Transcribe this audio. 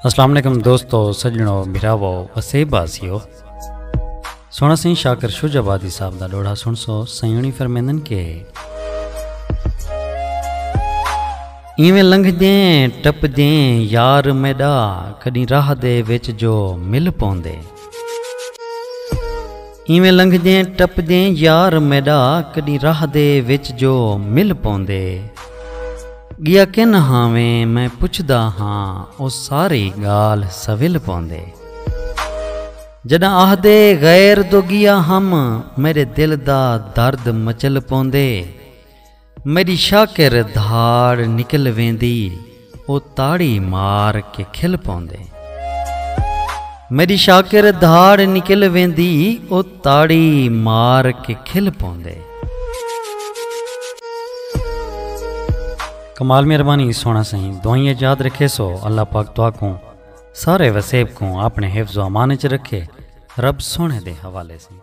अस्सलाम वालेकुम दोस्तों, सजणों, भिरावो, वसेबासियो। सोना सिंह शाकर शुजाबादी साहब दा लोढ़ा सुन सो। सयूणी फरमेंदन के इवें लंघदे टपदे यार मेरा कदी राह दे विच जो मिल पौंदे। इवें लंघदे टपदे यार मेरा कदी राह दे विच जो मिल पौंदे। गिया किन हावें मैं पुछदा हाँ ओ सारी गाल सविल पौंदे। जदा आहदे गैर दो गिया हम मेरे दिल दा दर्द मचल पौंदे। मेरी शाकिर धाड़ निकल वेंदी ओ ताड़ी मार के खिल पौंदे। मेरी शाकिर धाड़ निकल वेंदी ओ ताड़ी मार के खिल पौंदे। कमाल मेहरबानी सोना सही दुआइयां याद रखे सो। अल्लाह पाक दुआ को सारे वसेब को अपने हिफ्ज़ व अमान च रखे। रब सोने दे हवाले से।